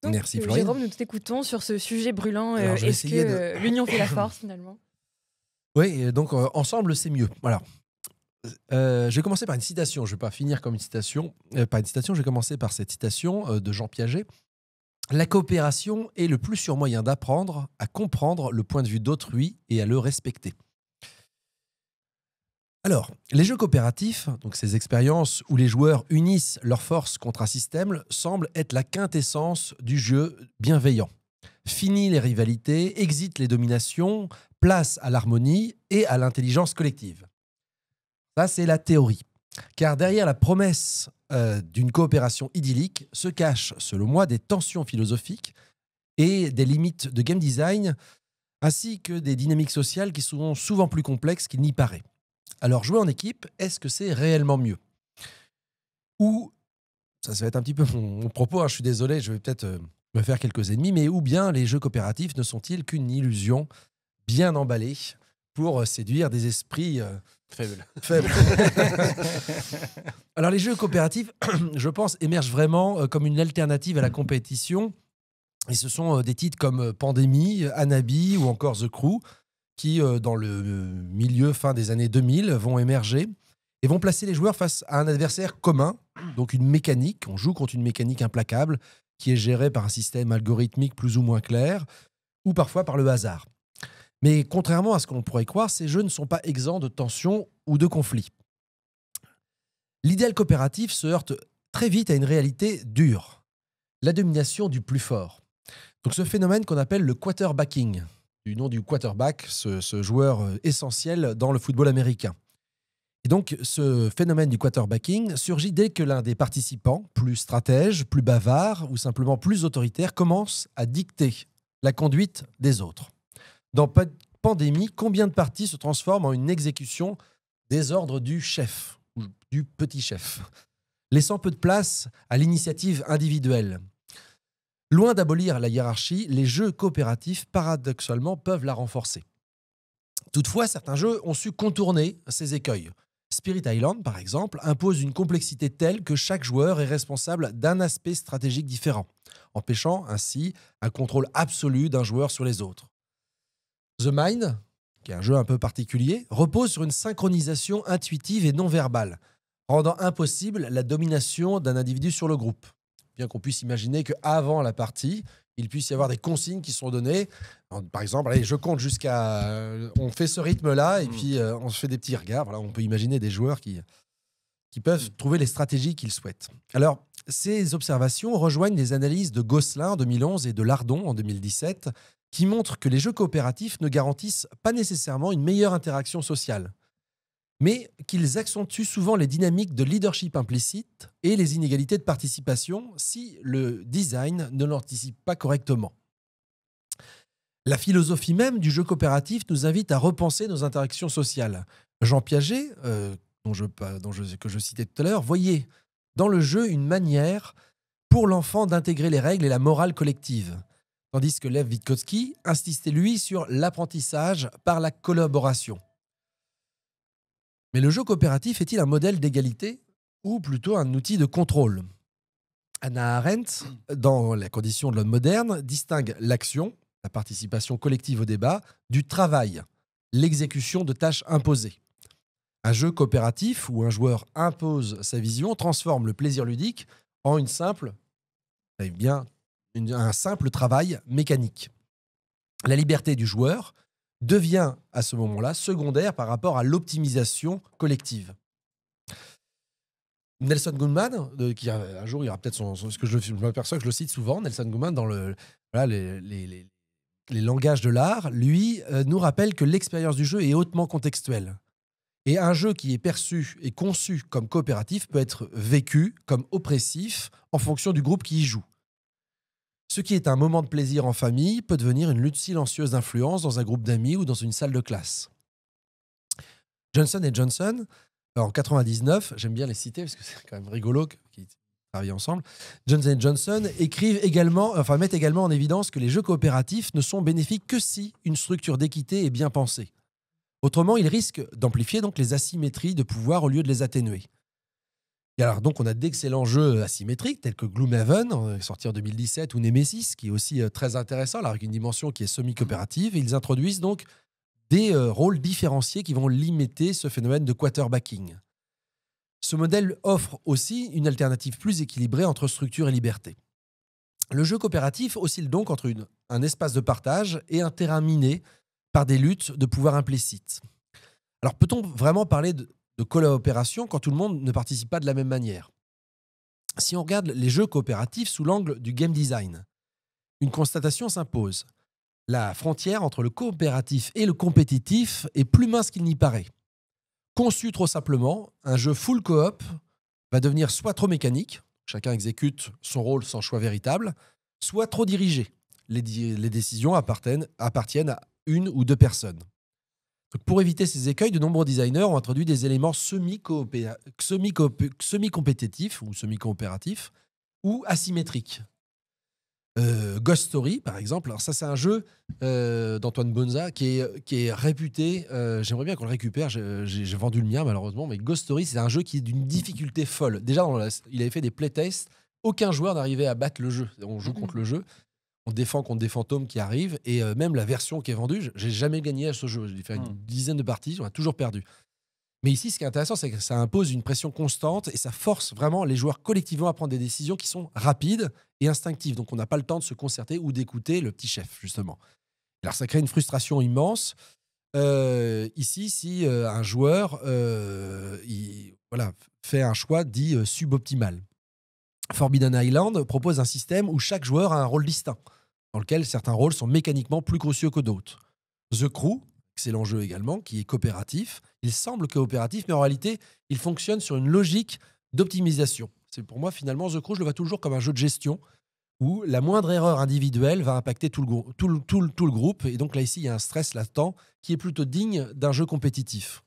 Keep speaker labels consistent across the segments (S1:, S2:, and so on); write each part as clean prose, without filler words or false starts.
S1: Donc,
S2: Merci Florian.
S1: Jérôme, nous t'écoutons sur ce sujet brûlant.
S2: Alors, je vais
S1: Est-ce que
S2: essayer de...
S1: l'union fait la force finalement?
S2: Oui, donc ensemble c'est mieux. Voilà. Je vais commencer par une citation. Je ne vais pas finir comme une citation. Pas une citation, je vais commencer par cette citation de Jean Piaget. La coopération est le plus sûr moyen d'apprendre à comprendre le point de vue d'autrui et à le respecter. Alors, les jeux coopératifs, donc ces expériences où les joueurs unissent leurs forces contre un système, semblent être la quintessence du jeu bienveillant. Fini les rivalités, exit les dominations, place à l'harmonie et à l'intelligence collective. Ça, c'est la théorie. Car derrière la promesse d'une coopération idyllique se cachent, selon moi, des tensions philosophiques et des limites de game design, ainsi que des dynamiques sociales qui sont souvent plus complexes qu'il n'y paraît. Alors, jouer en équipe, est-ce que c'est réellement mieux? Ou, ça va être un petit peu mon propos, hein, je suis désolé, je vais peut-être me faire quelques ennemis, mais ou bien les jeux coopératifs ne sont-ils qu'une illusion bien emballée pour séduire des esprits faibles. Alors, les jeux coopératifs, je pense, émergent vraiment comme une alternative à la compétition. Et ce sont des titres comme Pandémie, Hanabi ou encore The Crew qui, dans le milieu, fin des années 2000, vont émerger et vont placer les joueurs face à un adversaire commun, donc une mécanique. On joue contre une mécanique implacable qui est gérée par un système algorithmique plus ou moins clair ou parfois par le hasard. Mais contrairement à ce qu'on pourrait croire, ces jeux ne sont pas exempts de tensions ou de conflits. L'idéal coopératif se heurte très vite à une réalité dure, la domination du plus fort. Donc ce phénomène qu'on appelle le quarterbacking, du nom du quarterback, ce joueur essentiel dans le football américain. Et donc ce phénomène du quarterbacking surgit dès que l'un des participants, plus stratège, plus bavard ou simplement plus autoritaire, commence à dicter la conduite des autres. Dans Pandémie, combien de parties se transforment en une exécution des ordres du chef ou du petit chef, laissant peu de place à l'initiative individuelle? Loin d'abolir la hiérarchie, les jeux coopératifs, paradoxalement, peuvent la renforcer. Toutefois, certains jeux ont su contourner ces écueils. Spirit Island, par exemple, impose une complexité telle que chaque joueur est responsable d'un aspect stratégique différent, empêchant ainsi un contrôle absolu d'un joueur sur les autres. The Mind, qui est un jeu un peu particulier, repose sur une synchronisation intuitive et non verbale, rendant impossible la domination d'un individu sur le groupe. Bien qu'on puisse imaginer qu'avant la partie, il puisse y avoir des consignes qui sont données. Par exemple, allez, je compte jusqu'à... on fait ce rythme-là et puis on se fait des petits regards. Voilà, on peut imaginer des joueurs qui peuvent trouver les stratégies qu'ils souhaitent. Alors, ces observations rejoignent les analyses de Gosselin en 2011 et de Lardon en 2017 qui montrent que les jeux coopératifs ne garantissent pas nécessairement une meilleure interaction sociale, mais qu'ils accentuent souvent les dynamiques de leadership implicite et les inégalités de participation si le design ne l'anticipe pas correctement. La philosophie même du jeu coopératif nous invite à repenser nos interactions sociales. Jean Piaget, que je citais tout à l'heure, voyait dans le jeu une manière pour l'enfant d'intégrer les règles et la morale collective, tandis que Lev Vygotsky insistait, lui, sur l'apprentissage par la collaboration. Mais le jeu coopératif est-il un modèle d'égalité ou plutôt un outil de contrôle? Hannah Arendt, dans La condition de l'homme moderne, distingue l'action, la participation collective au débat, du travail, l'exécution de tâches imposées. Un jeu coopératif où un joueur impose sa vision transforme le plaisir ludique en un simple travail mécanique. La liberté du joueur devient à ce moment-là secondaire par rapport à l'optimisation collective. Nelson Goodman, qui un jour il y aura peut-être ce que je m'aperçois que je le cite souvent, Nelson Goodman dans les langages de l'art, lui nous rappelle que l'expérience du jeu est hautement contextuelle. Et un jeu qui est perçu et conçu comme coopératif peut être vécu comme oppressif en fonction du groupe qui y joue. Ce qui est un moment de plaisir en famille peut devenir une lutte silencieuse d'influence dans un groupe d'amis ou dans une salle de classe. Johnson & Johnson, en 99, j'aime bien les citer parce que c'est quand même rigolo qu'ils travaillent ensemble. Johnson & Johnson mettent également en évidence que les jeux coopératifs ne sont bénéfiques que si une structure d'équité est bien pensée. Autrement, ils risquent d'amplifier donc les asymétries de pouvoir au lieu de les atténuer. Et alors, donc, on a d'excellents jeux asymétriques tels que Gloomhaven, sorti en 2017, ou Nemesis, qui est aussi très intéressant, alors avec une dimension qui est semi-coopérative. Et ils introduisent donc des rôles différenciés qui vont limiter ce phénomène de quarterbacking. Ce modèle offre aussi une alternative plus équilibrée entre structure et liberté. Le jeu coopératif oscille donc entre un espace de partage et un terrain miné par des luttes de pouvoir implicites. Alors, peut-on vraiment parler de coopération quand tout le monde ne participe pas de la même manière? Si on regarde les jeux coopératifs sous l'angle du game design, une constatation s'impose. La frontière entre le coopératif et le compétitif est plus mince qu'il n'y paraît. Conçu trop simplement, un jeu full coop va devenir soit trop mécanique, chacun exécute son rôle sans choix véritable, soit trop dirigé. Les décisions appartiennent à une ou deux personnes. Donc, pour éviter ces écueils, de nombreux designers ont introduit des éléments semi-compétitifs ou semi-coopératifs ou asymétriques. Ghost Story, par exemple. Alors ça, c'est un jeu d'Antoine Bonza qui est réputé. J'aimerais bien qu'on le récupère. J'ai vendu le mien, malheureusement. Mais Ghost Story, c'est un jeu qui est d'une difficulté folle. Déjà, il avait fait des playtests. Aucun joueur n'arrivait à battre le jeu. On joue contre le jeu. On défend contre des fantômes qui arrivent. Et même la version qui est vendue, j'ai jamais gagné à ce jeu. J'ai fait une dizaine de parties. On a toujours perdu. Mais ici, ce qui est intéressant, c'est que ça impose une pression constante et ça force vraiment les joueurs collectivement à prendre des décisions qui sont rapides et instinctives. Donc, on n'a pas le temps de se concerter ou d'écouter le petit chef, justement. Alors, ça crée une frustration immense. Ici, si un joueur fait un choix dit suboptimal. Forbidden Island propose un système où chaque joueur a un rôle distinct, dans lequel certains rôles sont mécaniquement plus cruciaux que d'autres. The Crew, excellent jeu également, qui est coopératif. Il semble coopératif, mais en réalité, il fonctionne sur une logique d'optimisation. C'est pour moi, finalement, The Crew, je le vois toujours comme un jeu de gestion où la moindre erreur individuelle va impacter tout le groupe. Et donc là, ici, il y a un stress latent qui est plutôt digne d'un jeu compétitif.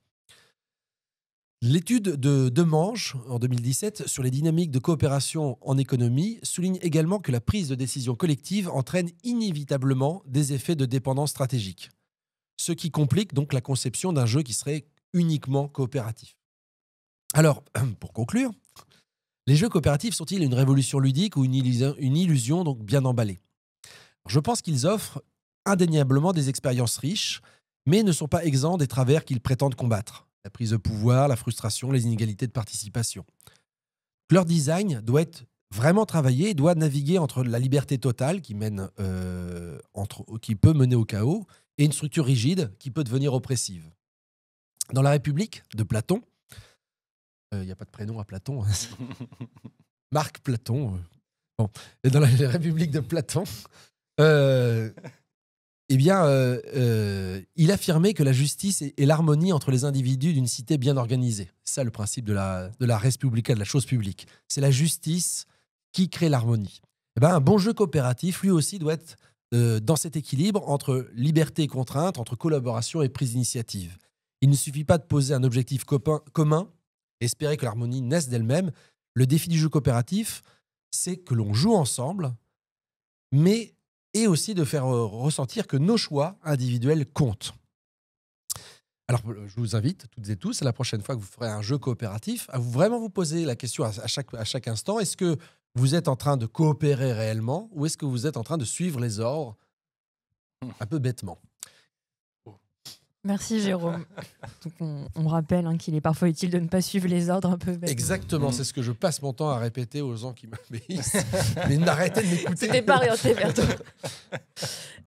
S2: L'étude de Demange, en 2017, sur les dynamiques de coopération en économie, souligne également que la prise de décision collective entraîne inévitablement des effets de dépendance stratégique. Ce qui complique donc la conception d'un jeu qui serait uniquement coopératif. Alors, pour conclure, les jeux coopératifs sont-ils une révolution ludique ou une illusion donc bien emballée? Je pense qu'ils offrent indéniablement des expériences riches, mais ne sont pas exempts des travers qu'ils prétendent combattre. La prise de pouvoir, la frustration, les inégalités de participation. Leur design doit être vraiment travaillé et doit naviguer entre la liberté totale qui peut mener au chaos et une structure rigide qui peut devenir oppressive. Dans La République de Platon, il n'y a pas de prénom à Platon, Marc Platon. Bon. Et dans La République de Platon, il affirmait que la justice est l'harmonie entre les individus d'une cité bien organisée. C'est ça le principe de la res publica, de la chose publique. C'est la justice qui crée l'harmonie. Un bon jeu coopératif, lui aussi, doit être dans cet équilibre entre liberté et contrainte, entre collaboration et prise d'initiative. Il ne suffit pas de poser un objectif commun et espérer que l'harmonie naisse d'elle-même. Le défi du jeu coopératif, c'est que l'on joue ensemble, et aussi de faire ressentir que nos choix individuels comptent. Alors, je vous invite, toutes et tous, à la prochaine fois que vous ferez un jeu coopératif, à vraiment vous poser la question à chaque instant, est-ce que vous êtes en train de coopérer réellement ou est-ce que vous êtes en train de suivre les ordres un peu bêtement?
S1: Merci Jérôme. Donc on rappelle qu'il est parfois utile de ne pas suivre les ordres un peu bêtement.
S2: Exactement, c'est ce que je passe mon temps à répéter aux gens qui m'obéissent. Mais n'arrêtez de m'écouter.
S1: C'était pas orienté vers toi.